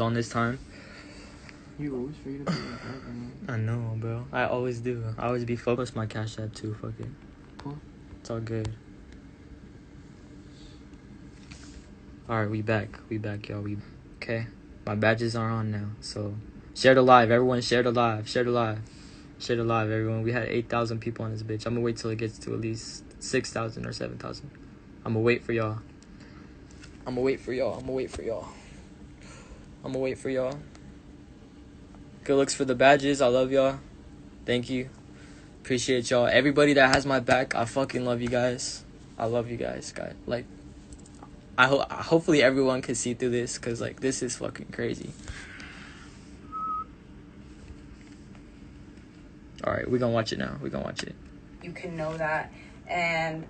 on this time. You always forget about your background. I know, bro. I always do. I always be focused my Cash App too. Fuck it. Cool. It's all good. Alright, we back, y'all. Okay. My badges are on now. So, share the live. Everyone, share the live. Share the live, everyone. We had 8,000 people on this bitch. I'm gonna wait till it gets to at least 6,000 or 7,000. I'm gonna wait for y'all. Good looks for the badges. I love y'all. Thank you. Appreciate y'all. Everybody that has my back, I fucking love you guys. I love you guys. Like, hopefully everyone can see through this, because, like, this is fucking crazy. Alright, we're gonna watch it now. You can know that. And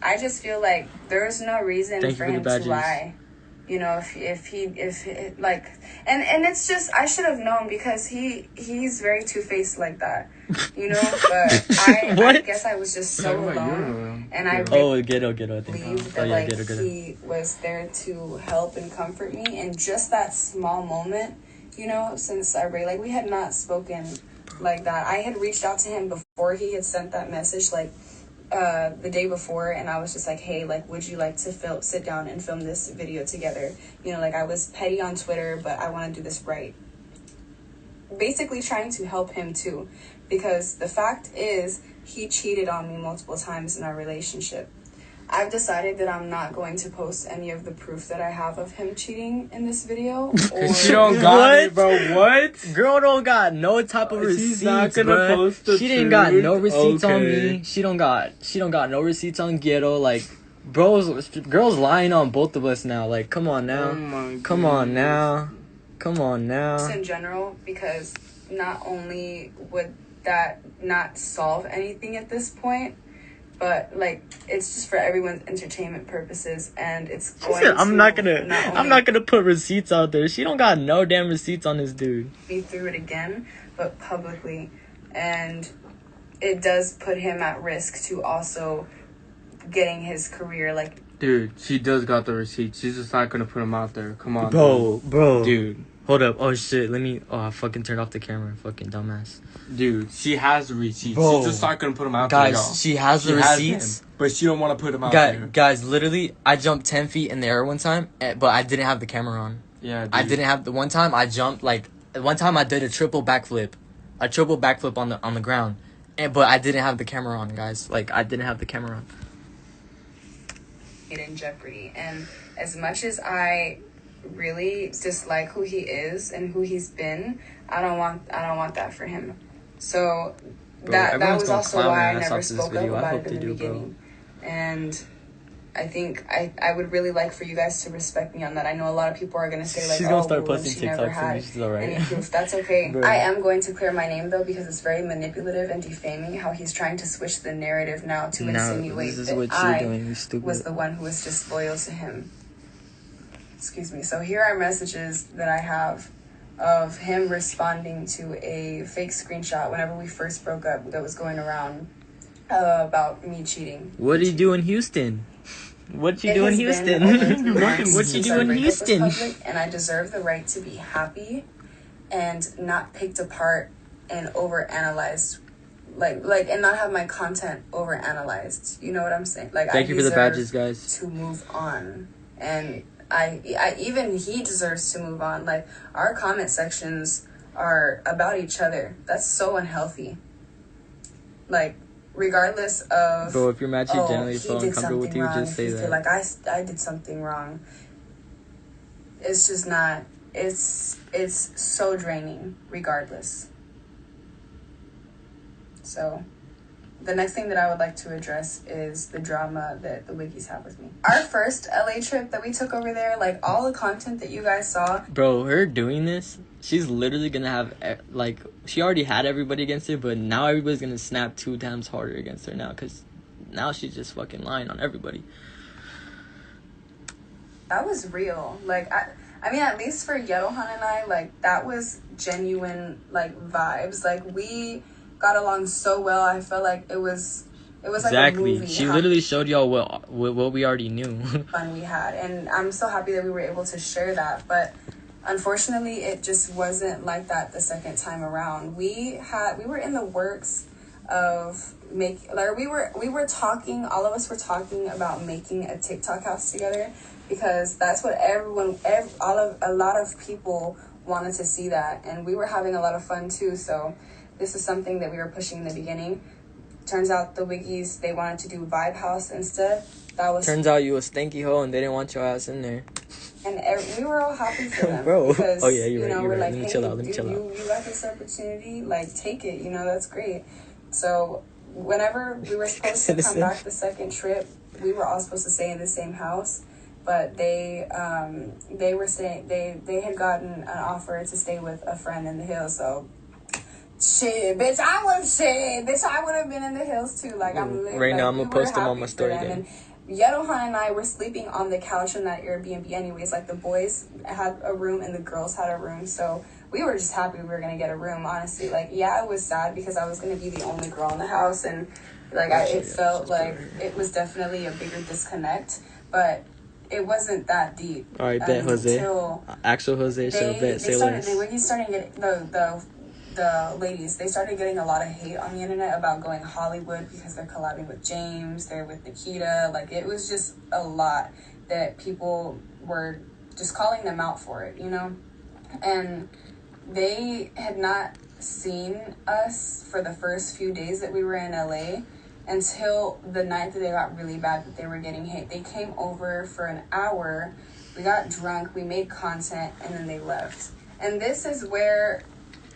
I just feel like there's no reason for him to lie. You know, if like, and it's just, I should have known, because he's very two-faced like that, you know, but I guess I was just so alone, and I really Ghetto, believed that he was there to help and comfort me, and just that small moment, you know, since we had not spoken like that. I had reached out to him before he had sent that message, like, the day before, and I was just like, hey, like, would you like to sit down and film this video together? You know, like, I was petty on Twitter, but I want to do this right. Basically trying to help him too, because the fact is, he cheated on me multiple times in our relationship. I've decided that I'm not going to post any of the proof that I have of him cheating in this video. Or She don't got it, bro. What? Girl don't got no type of receipts, not gonna bruh. post the She didn't got no truth? receipts on Okay. me. She don't got no receipts on Ghetto. Like, girls lying on both of us now. Like, come on now. Oh my Come on now. in general, because not only would that not solve anything at this point, but, like, it's just for everyone's entertainment purposes, and it's going to I'm not gonna put receipts out there. She don't got no damn receipts on this dude. be through it again, but publicly, and it does put him at risk to also getting his career, like, Dude, she does got the receipts. She's just not gonna put them out there. Come on, Bro. Dude. Hold up. Oh, shit. I fucking turned off the camera. Fucking dumbass. Dude, she has the receipts. Bro. She's just not gonna put them out Guys, there, y'all. she has the receipts. Them, but she don't want to put them out there. Guys, literally, I jumped 10 feet in the air one time, but I didn't have the camera on. Yeah, dude. I didn't have the one time I jumped, like, one time I did a triple backflip on the ground, but I didn't have the camera on, guys. Like, I didn't have the camera on. in jeopardy. And as much as I really dislike who he is and who he's been, I don't want that for him. So that was also why I never spoke up about it in the beginning. And I think I would really like for you guys to respect me on that. I know a lot of people are going to say, like, she's gonna start well, posting she never TikToks had and she's alright. any proof. That's okay. Bro. I am going to clear my name, though, because it's very manipulative and defaming how he's trying to switch the narrative now to insinuate that I was the one who was disloyal to him. Excuse me. So here are messages that I have of him responding to a fake screenshot whenever we first broke up that was going around about me cheating. What did you do in Houston? What you do in Houston? What you do in Houston? And I deserve the right to be happy and not picked apart and overanalyzed. Like, and not have my content overanalyzed. You know what I'm saying? Like, Thank you for the badges, guys. To move on. And I even he deserves to move on. Like, our comment sections are about each other. That's so unhealthy. Like, regardless of, bro, if you're mad, you generally he feel did uncomfortable with something you, wrong, just say if you that. feel like I did something wrong. It's just not. It's so draining, regardless. So, the next thing that I would like to address is the drama that the Wiggies have with me. Our first LA trip that we took over there, like, all the content that you guys saw. Bro, her doing this, she's literally gonna have, like, she already had everybody against her, but now everybody's gonna snap 2 times harder against her now, because now she's just fucking lying on everybody. That was real. Like, I mean, at least for Yerohan and I, like, that was genuine, like, vibes. Like, we got along so well. I felt like it was like a movie. She literally showed y'all what we already knew. Fun we had, and I'm so happy that we were able to share that. But unfortunately, it just wasn't like that the second time around. We were in the works of we were talking, all of us were talking about making a TikTok house together, because that's what a lot of people wanted to see that, and we were having a lot of fun too. So this is something that we were pushing in the beginning. Turns out the Wiggies, they wanted to do Vibe House instead. Turns out you a stanky hoe and they didn't want your ass in there. And we were all happy for them. Bro. Because, oh, yeah, you're right. We're Right. like, Let me hey, chill out. you got this opportunity, like, take it. That's great. So whenever we were supposed to come back the second trip, we were all supposed to stay in the same house. But they were saying they had gotten an offer to stay with a friend in the hills. So bitch, I would have been in the hills too. Like, I'm right now. I'm gonna post them on my story again. And Yerohan and I were sleeping on the couch in that Airbnb anyways. Like, the boys had a room and the girls had a room. So we were just happy we were gonna get a room. Honestly, like, yeah, it was sad because I was gonna be the only girl in the house, and like it felt like it was definitely a bigger disconnect. But it wasn't that deep. All right, bet Jose. Actual Jose, Wiggies started getting the ladies. They started getting a lot of hate on the internet about going Hollywood because they're collabing with James. They're with Nikita. Like, it was just a lot that people were just calling them out for it, And they had not seen us for the first few days that we were in LA. Until the night that they got really bad, that they were getting hate. They came over for an hour, we got drunk, we made content, and then they left. And this is where,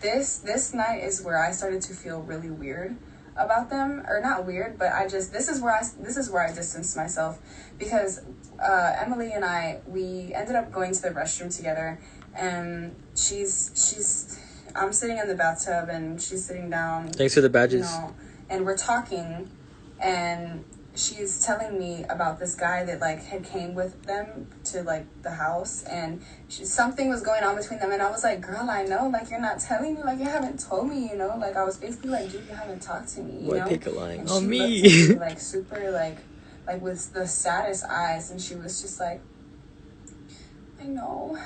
this night is where I started to feel really weird about them. Or not weird, but this is where I distanced myself. Because Emily and I, we ended up going to the restroom together, and I'm sitting in the bathtub, and she's sitting down. Thanks for the badges. And we're talking, and she's telling me about this guy that, like, had came with them to, like, the house, and something was going on between them, and I was like, girl, I know, like, you're not telling me, like, you haven't told me, like, I was basically like, dude, you haven't talked to me, Why pick a line? And she looked at me, like, super, like with the saddest eyes, and she was just like, I know,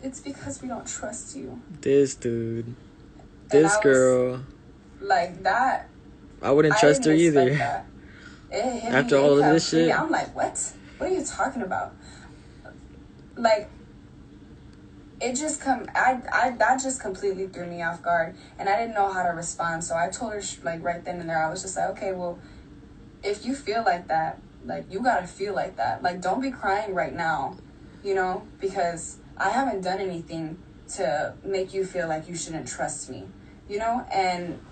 it's because we don't trust you. This dude, this girl, like, that, I wouldn't trust her either. After all of this shit, I'm like, what are you talking about? Like, it just that just completely threw me off guard, and I didn't know how to respond. So I told her, like, right then and there, I was just like, okay, well, if you feel like that, like, you gotta feel like that. Like, don't be crying right now, because I haven't done anything to make you feel like you shouldn't trust me.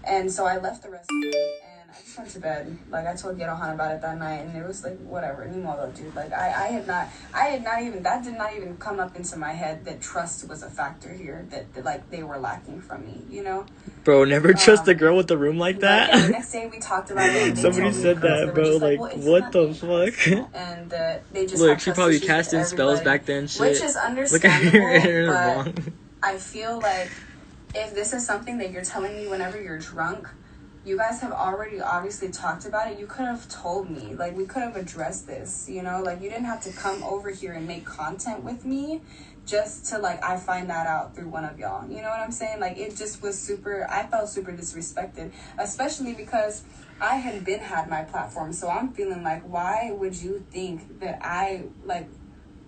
And so I left the restroom, and I just went to bed. Like, I told Yerohan about it that night, and it was like, whatever, ni modo, dude. Like, that did not even come up into my head that trust was a factor here, that like, they were lacking from me, Bro, never trust a girl with a room like that. Like, yeah, the next day we talked about it. Somebody said that, bro. Like, what the fuck? And they just look, she probably casted spells back then, shit. Which is understandable, look at her, but wrong. I feel like if this is something that you're telling me whenever you're drunk, you guys have already obviously talked about it. You could have told me. Like, we could have addressed this, Like, you didn't have to come over here and make content with me just to, like, I find that out through one of y'all. You know what I'm saying? Like, it just was I felt super disrespected, especially because I had my platform. So I'm feeling like, why would you think that I, like,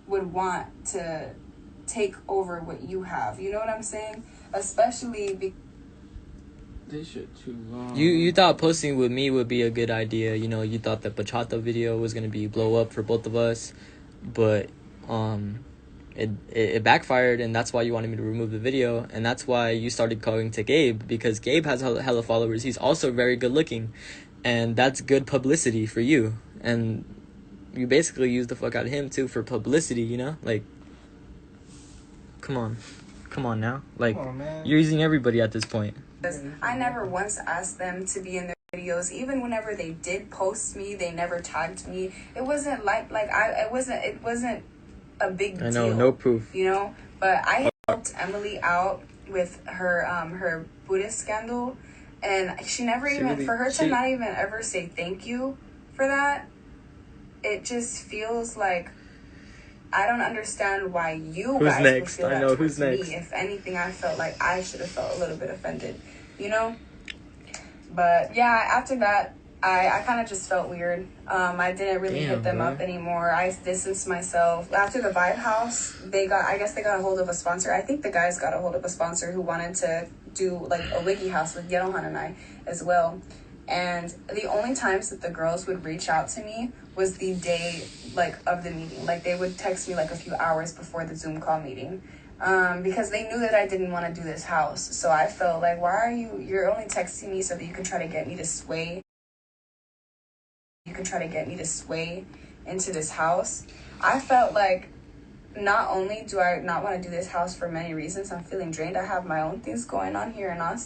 would want to take over what you have? You know what I'm saying? Especially because this shit too long. You thought posting with me would be a good idea. You thought the bachata video was gonna be blow up for both of us, but it backfired, and that's why you wanted me to remove the video, and that's why you started going to Gabe, because Gabe has hella followers. He's also very good looking, and that's good publicity for you, and you basically use the fuck out of him too for publicity. Like, come on now, like, you're using everybody at this point. I never once asked them to be in their videos. Even whenever they did post me, they never tagged me. It wasn't it wasn't a big deal. I know, no proof. But I helped Emily out with her Buddhist scandal, and she never to not even ever say thank you for that. It just feels like I don't understand why you Who's guys next? would feel I that know, towards who's next? me. If anything, I felt like I should have felt a little bit offended, you know? But yeah, after that, I kind of just felt weird. I didn't really hit them up anymore. I distanced myself. After the Vibe House, I guess they got a hold of a sponsor. I think the guys got a hold of a sponsor who wanted to do like a wiggy house with Gerohan and I as well. And the only times that the girls would reach out to me was the day like of the meeting. Like they would text me like a few hours before the Zoom call meeting. Because they knew that I didn't want to do this house. So I felt like, why are you're only texting me so that you can try to get me to sway. You can try to get me to sway into this house. I felt like not only do I not want to do this house for many reasons, I'm feeling drained. I have my own things going on here in Austin.